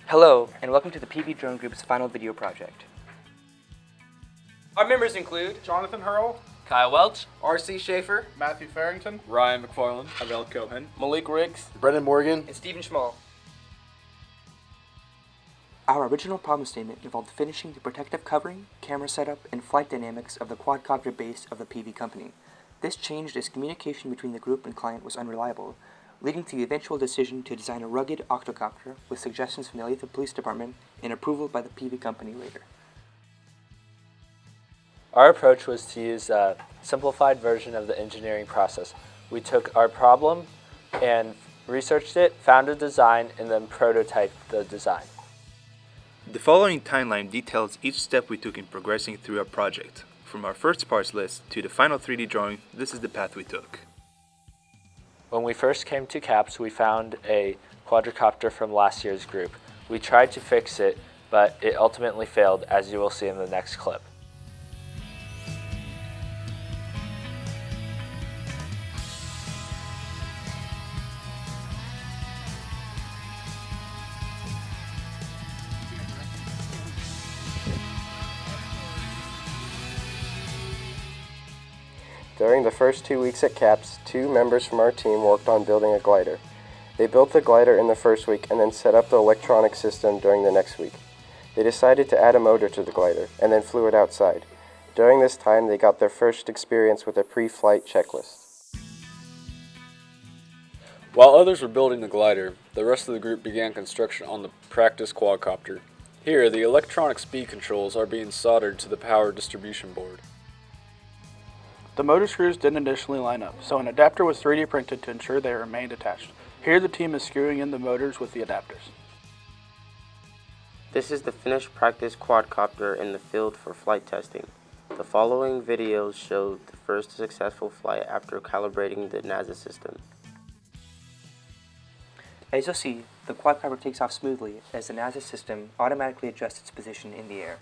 Hello, and welcome to the Peavey Drone Group's final video project. Our members include Jonathan Hurl, Kyle Welch, R.C. Schaefer, Matthew Farrington, Ryan McFarland, Abel Cohen, Malik Riggs, Brendan Morgan, and Stephen Schmall. Our original problem statement involved finishing the protective covering, camera setup, and flight dynamics of the quadcopter base of the Peavey company. This changed as communication between the group and client was unreliable, leading to the eventual decision to design a rugged octocopter with suggestions from the Olathe Police Department and approval by the Peavey company later. Our approach was to use a simplified version of the engineering process. We took our problem and researched it, found a design, and then prototyped the design. The following timeline details each step we took in progressing through our project. From our first parts list to the final 3D drawing, this is the path we took. When we first came to CAPS, we found a quadricopter from last year's group. We tried to fix it, but it ultimately failed, as you will see in the next clip. During the first 2 weeks at CAPS, 2 members from our team worked on building a glider. They built the glider in the first week and then set up the electronic system during the next week. They decided to add a motor to the glider and then flew it outside. During this time, they got their first experience with a pre-flight checklist. While others were building the glider, the rest of the group began construction on the practice quadcopter. Here, the electronic speed controls are being soldered to the power distribution board. The motor screws didn't initially line up, so an adapter was 3D printed to ensure they remained attached. Here the team is screwing in the motors with the adapters. This is the finished practice quadcopter in the field for flight testing. The following videos show the first successful flight after calibrating the NASA system. As you'll see, the quadcopter takes off smoothly as the NASA system automatically adjusts its position in the air.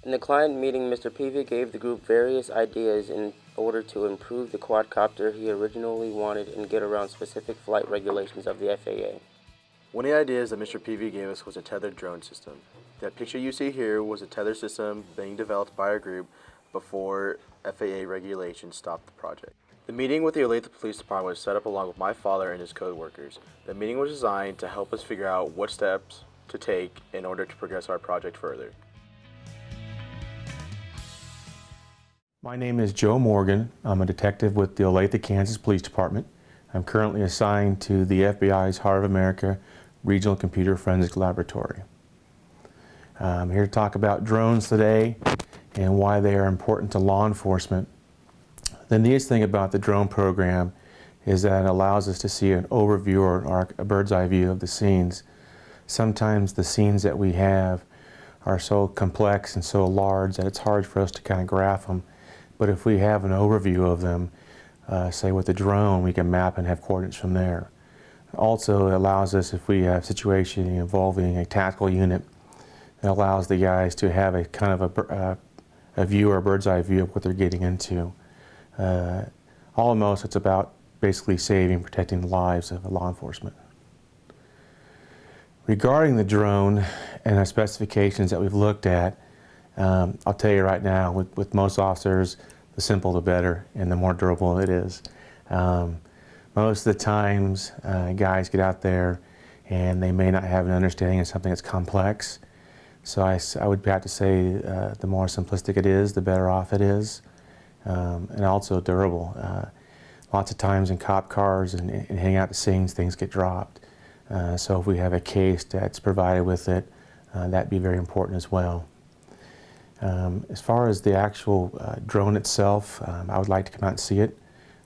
In the client meeting, Mr. Peavey gave the group various ideas in order to improve the quadcopter he originally wanted and get around specific flight regulations of the FAA. One of the ideas that Mr. Peavey gave us was a tethered drone system. That picture you see here was a tether system being developed by our group before FAA regulations stopped the project. The meeting with the Olathe Police Department was set up along with my father and his co-workers. The meeting was designed to help us figure out what steps to take in order to progress our project further. My name is Joe Morgan. I'm a detective with the Olathe, Kansas Police Department. I'm currently assigned to the FBI's Heart of America Regional Computer Forensics Laboratory. I'm here to talk about drones today and why they are important to law enforcement. The neatest thing about the drone program is that it allows us to see an overview or a bird's eye view of the scenes. Sometimes the scenes that we have are so complex and so large that it's hard for us to kind of graph them. But if we have an overview of them, say with a drone, we can map and have coordinates from there. Also, it allows us, if we have a situation involving a tactical unit, it allows the guys to have a kind of a view or a bird's eye view of what they're getting into. Almost, it's about basically saving, protecting the lives of law enforcement. Regarding the drone and the specifications that we've looked at, I'll tell you right now, with most officers, the simpler the better and the more durable it is. Most of the times, guys get out there and they may not have an understanding of something that's complex. So I would have to say the more simplistic it is, the better off it is, and also durable. Lots of times in cop cars and hanging out to scenes, things get dropped. So if we have a case that's provided with it, that'd be very important as well. As far as the actual drone itself, I would like to come out and see it.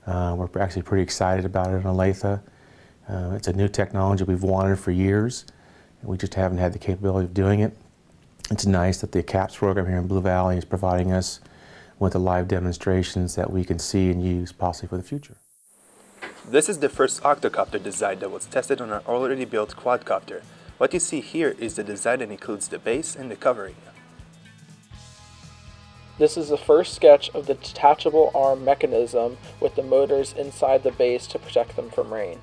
We're actually pretty excited about it in Olathe. It's a new technology we've wanted for years. We just haven't had the capability of doing it. It's nice that the CAPS program here in Blue Valley is providing us with the live demonstrations that we can see and use possibly for the future. This is the first octocopter design that was tested on our already built quadcopter. What you see here is the design that includes the base and the covering. This is the first sketch of the detachable arm mechanism with the motors inside the base to protect them from rain.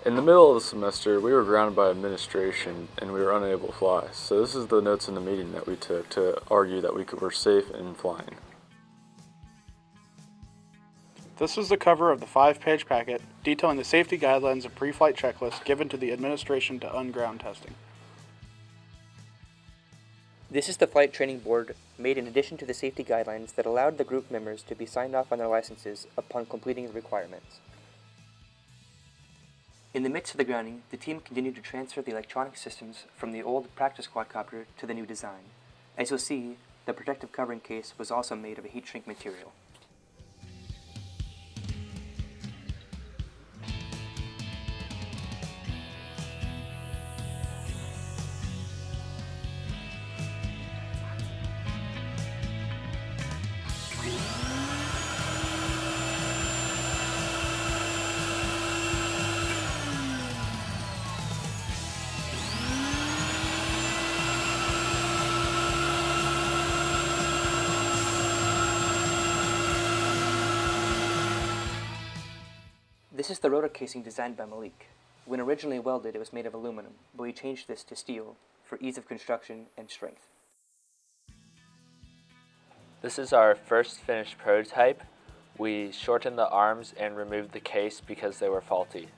In the middle of the semester, we were grounded by administration and we were unable to fly. So this is the notes in the meeting that we took to argue that were safe in flying. This was the cover of the 5-page packet detailing the safety guidelines and pre-flight checklist given to the administration to unground testing. This is the flight training board made in addition to the safety guidelines that allowed the group members to be signed off on their licenses upon completing the requirements. In the midst of the grounding, the team continued to transfer the electronic systems from the old practice quadcopter to the new design. As you'll see, the protective covering case was also made of a heat shrink material. This is the rotor casing designed by Malik. When originally welded, it was made of aluminum, but we changed this to steel for ease of construction and strength. This is our first finished prototype. We shortened the arms and removed the case because they were faulty.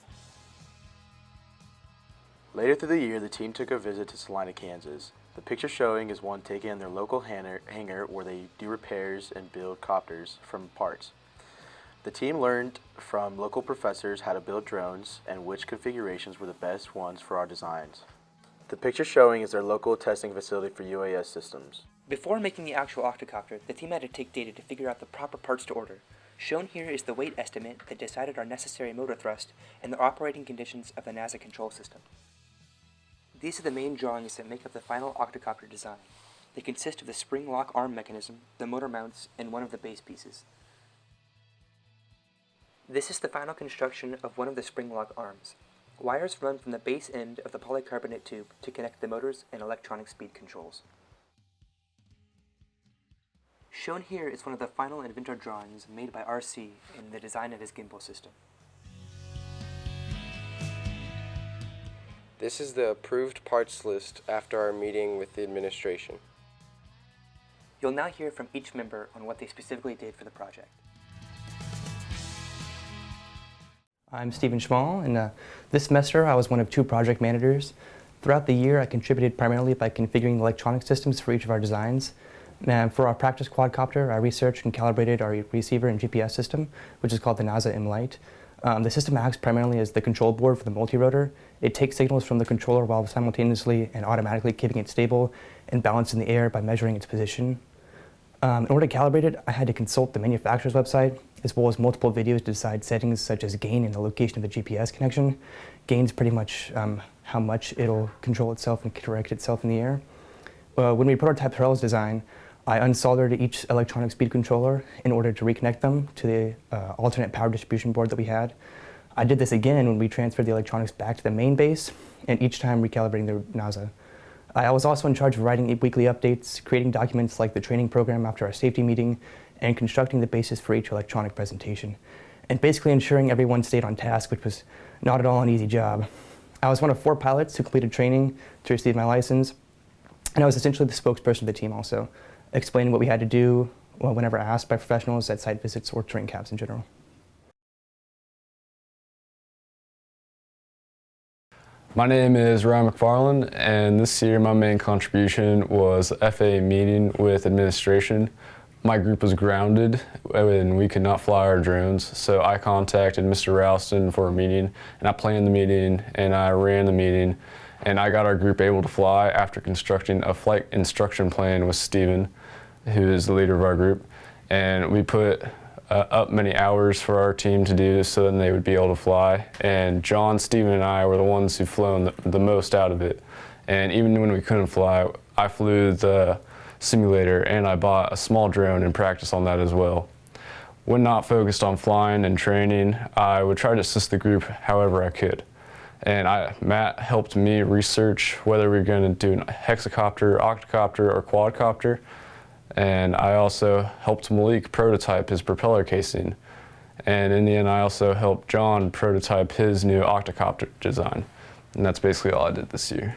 Later through the year, the team took a visit to Salina, Kansas. The picture showing is one taken in their local hangar where they do repairs and build copters from parts. The team learned from local professors how to build drones and which configurations were the best ones for our designs. The picture showing is their local testing facility for UAS systems. Before making the actual octocopter, the team had to take data to figure out the proper parts to order. Shown here is the weight estimate that decided our necessary motor thrust and the operating conditions of the NASA control system. These are the main drawings that make up the final octocopter design. They consist of the spring lock arm mechanism, the motor mounts, and one of the base pieces. This is the final construction of one of the spring lock arms. Wires run from the base end of the polycarbonate tube to connect the motors and electronic speed controls. Shown here is one of the final inventor drawings made by RC in the design of his gimbal system. This is the approved parts list after our meeting with the administration. You'll now hear from each member on what they specifically did for the project. I'm Stephen Schmall, and this semester I was one of 2 project managers. Throughout the year, I contributed primarily by configuring the electronic systems for each of our designs. And for our practice quadcopter, I researched and calibrated our receiver and GPS system, which is called the NASA M-Lite. The system acts primarily as the control board for the multi-rotor. It takes signals from the controller while simultaneously and automatically keeping it stable and balanced in the air by measuring its position. In order to calibrate it, I had to consult the manufacturer's website, as well as multiple videos to decide settings such as gain and the location of the GPS connection. Gain's pretty much how much it'll control itself and correct itself in the air. When we prototyped Harrell's design, I unsoldered each electronic speed controller in order to reconnect them to the alternate power distribution board that we had. I did this again when we transferred the electronics back to the main base, and each time recalibrating the NASA. I was also in charge of writing weekly updates, creating documents like the training program after our safety meeting, and constructing the basis for each electronic presentation, and basically ensuring everyone stayed on task, which was not at all an easy job. I was one of 4 pilots who completed training to receive my license, and I was essentially the spokesperson of the team also, explaining what we had to do whenever asked by professionals at site visits or training camps in general. My name is Ryan McFarland, and this year my main contribution was a FAA meeting with administration. My group was grounded and we could not fly our drones, so I contacted Mr. Ralston for a meeting, and I planned the meeting and I ran the meeting, and I got our group able to fly after constructing a flight instruction plan with Steven, who is the leader of our group, and we put up many hours for our team to do so then they would be able to fly. And John, Steven, and I were the ones who flown the most out of it. And even when we couldn't fly, I flew the simulator and I bought a small drone and practiced on that as well. When not focused on flying and training, I would try to assist the group however I could. And Matt helped me research whether we were going to do a hexacopter, octocopter, or quadcopter. And I also helped Malik prototype his propeller casing. And in the end, I also helped John prototype his new octocopter design. And that's basically all I did this year.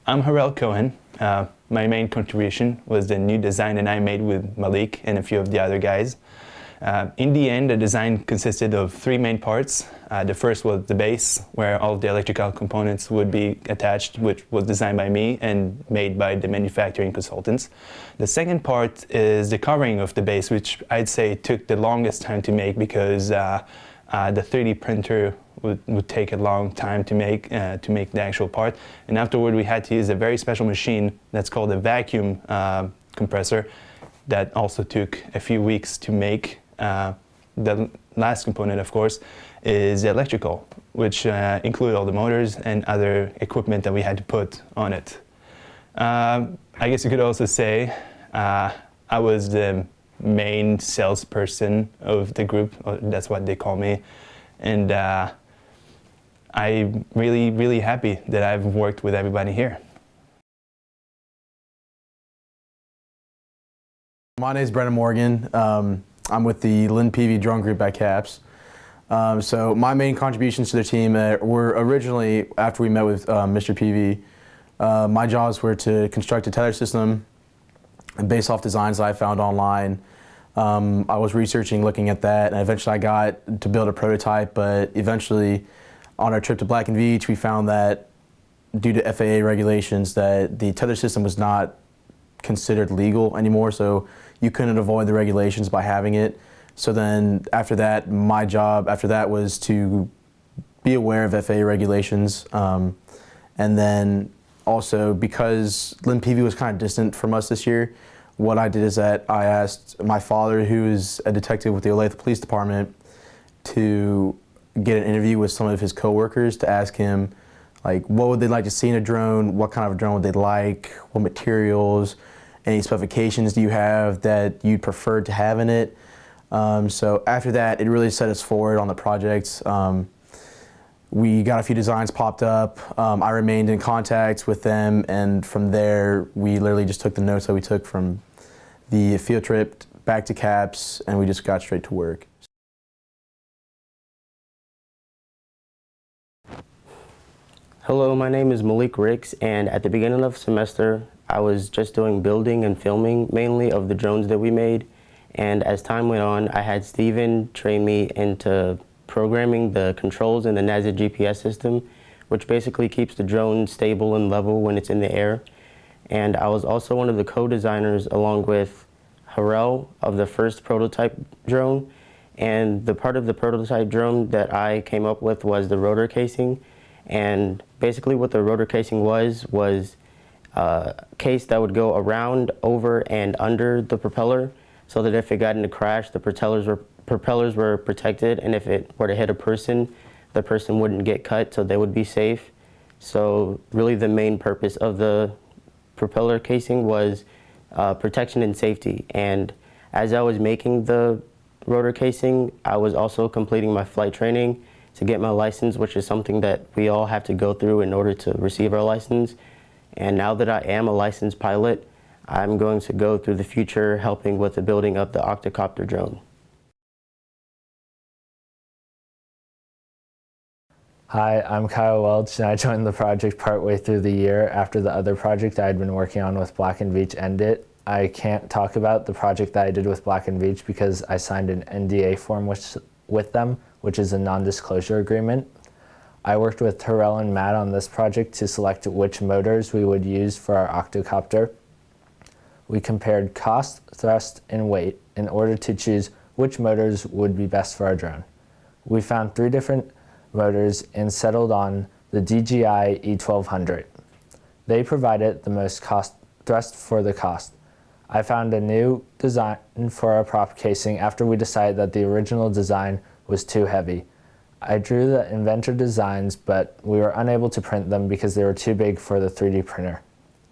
I'm Harel Cohen. My main contribution was the new design that I made with Malik and a few of the other guys. In the end, the design consisted of three main parts. The first was the base, where all of the electrical components would be attached, which was designed by me and made by the manufacturing consultants. The second part is the covering of the base, which I'd say took the longest time to make because the 3D printer would take a long time to make the actual part. And afterward, we had to use a very special machine that's called a vacuum compressor that also took a few weeks to make. The last component, of course, is electrical, which include all the motors and other equipment that we had to put on it. I guess you could also say I was the main salesperson of the group. That's what they call me. And I'm really, really happy that I've worked with everybody here. My name is Brennan Morgan. I'm with the Lynn Peavey drone group at CAPS. So my main contributions to the team were originally, after we met with Mr. Peavey, my jobs were to construct a tether system based off designs that I found online. I was researching, looking at that, and eventually I got to build a prototype, but eventually on our trip to Black and Veatch, we found that due to FAA regulations that the tether system was not considered legal anymore, so you couldn't avoid the regulations by having it. So then after that, my job after that was to be aware of FAA regulations. And then also because Lynn Peavey was kind of distant from us this year, what I did is that I asked my father, who is a detective with the Olathe Police Department, to get an interview with some of his coworkers to ask him, like, what would they like to see in a drone? What kind of a drone would they like? What materials? Any specifications do you have that you'd prefer to have in it? So after that, it really set us forward on the project. We got a few designs popped up. I remained in contact with them, and from there, we literally just took the notes that we took from the field trip back to CAPS, and we just got straight to work. Hello, my name is Malik Ricks, and at the beginning of the semester, I was just doing building and filming mainly of the drones that we made. And as time went on, I had Steven train me into programming the controls in the NASA GPS system, which basically keeps the drone stable and level when it's in the air. And I was also one of the co-designers along with Harel of the first prototype drone. And the part of the prototype drone that I came up with was the rotor casing. And basically what the rotor casing was a case that would go around, over, and under the propeller, so that if it got in a crash, the propellers were protected, and if it were to hit a person, the person wouldn't get cut, so they would be safe. So really the main purpose of the propeller casing was protection and safety. And as I was making the rotor casing, I was also completing my flight training to get my license, which is something that we all have to go through in order to receive our license. And now that I am a licensed pilot, I'm going to go through the future helping with the building of the octocopter drone. Hi, I'm Kyle Welch, and I joined the project partway through the year after the other project I had been working on with Black and Veatch ended. I can't talk about the project that I did with Black and Veatch because I signed an NDA form with them, which is a non-disclosure agreement. I worked with Harel and Matt on this project to select which motors we would use for our octocopter. We compared cost, thrust, and weight in order to choose which motors would be best for our drone. We found 3 different motors and settled on the DJI E1200. They provided the most thrust for the cost. I found a new design for our prop casing after we decided that the original design was too heavy. I drew the inventor designs, but we were unable to print them because they were too big for the 3D printer.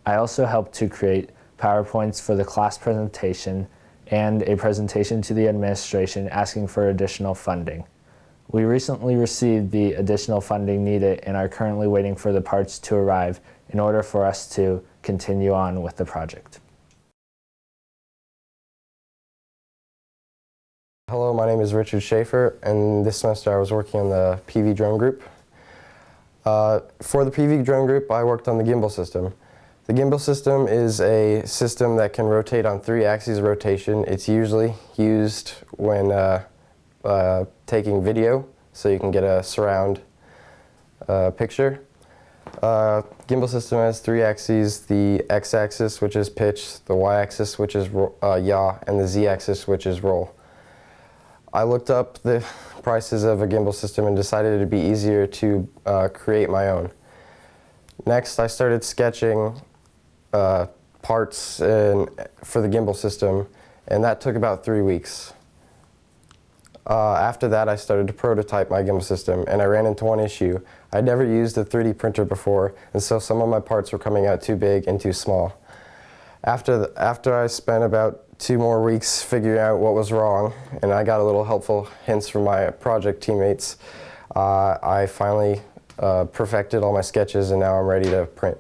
I also helped to create PowerPoints for the class presentation and a presentation to the administration asking for additional funding. We recently received the additional funding needed and are currently waiting for the parts to arrive in order for us to continue on with the project. Hello, my name is Richard Schaefer, and this semester I was working on the Peavey drone group. For the Peavey drone group, I worked on the gimbal system. The gimbal system is a system that can rotate on 3 axes of rotation. It's usually used when taking video, so you can get a surround picture. Gimbal system has 3 axes: the x-axis, which is pitch, the y-axis, which is yaw, and the z-axis, which is roll. I looked up the prices of a gimbal system and decided it would be easier to create my own. Next, I started sketching parts for the gimbal system, and that took about 3 weeks. After that, I started to prototype my gimbal system, and I ran into one issue. I'd never used a 3D printer before, and so some of my parts were coming out too big and too small. After I spent about 2 more weeks figuring out what was wrong, and I got a little helpful hints from my project teammates, I finally perfected all my sketches, and now I'm ready to print.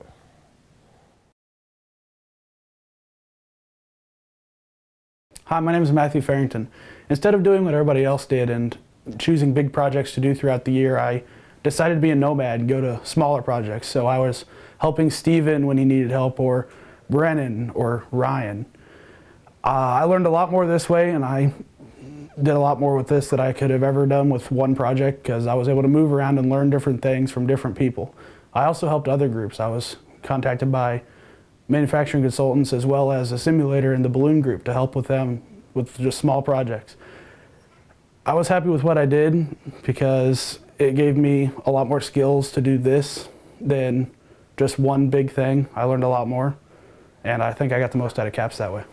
Hi, my name is Matthew Farrington. Instead of doing what everybody else did and choosing big projects to do throughout the year, I decided to be a nomad and go to smaller projects. So I was helping Steven when he needed help, or Brennan, or Ryan. I learned a lot more this way, and I did a lot more with this than I could have ever done with one project, because I was able to move around and learn different things from different people. I also helped other groups. I was contacted by manufacturing consultants as well as a simulator in the balloon group to help with them with just small projects. I was happy with what I did because it gave me a lot more skills to do this than just one big thing. I learned a lot more, and I think I got the most out of CAPS that way.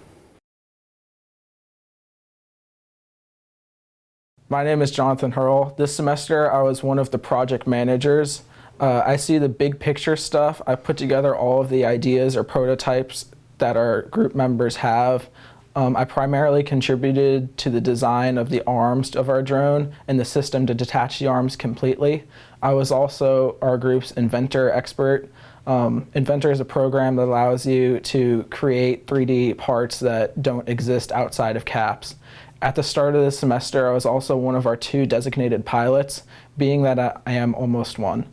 My name is Jonathan Hurl. This semester I was one of the project managers. I see the big picture stuff. I put together all of the ideas or prototypes that our group members have. I primarily contributed to the design of the arms of our drone and the system to detach the arms completely. I was also our group's inventor expert. Inventor is a program that allows you to create 3D parts that don't exist outside of CAPS. At the start of the semester, I was also one of our 2 designated pilots, being that I am almost one.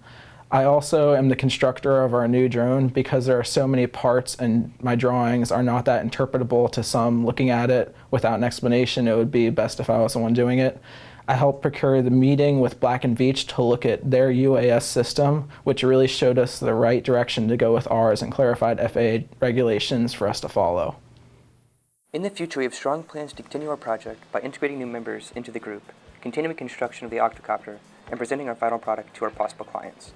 I also am the constructor of our new drone because there are so many parts and my drawings are not that interpretable to some looking at it without an explanation. It would be best if I was the one doing it. I helped procure the meeting with Black & Veatch to look at their UAS system, which really showed us the right direction to go with ours and clarified FAA regulations for us to follow. In the future, we have strong plans to continue our project by integrating new members into the group, continuing construction of the octocopter, and presenting our final product to our possible clients.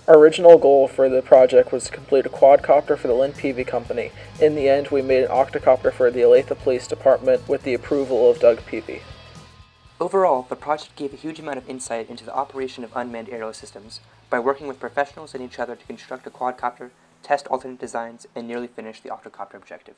Our original goal for the project was to complete a quadcopter for the Lynn Peavey Company. In the end, we made an octocopter for the Olathe Police Department with the approval of Doug Peavey. Overall, the project gave a huge amount of insight into the operation of unmanned aerial systems by working with professionals and each other to construct a quadcopter, test alternate designs, and nearly finish the octocopter objective.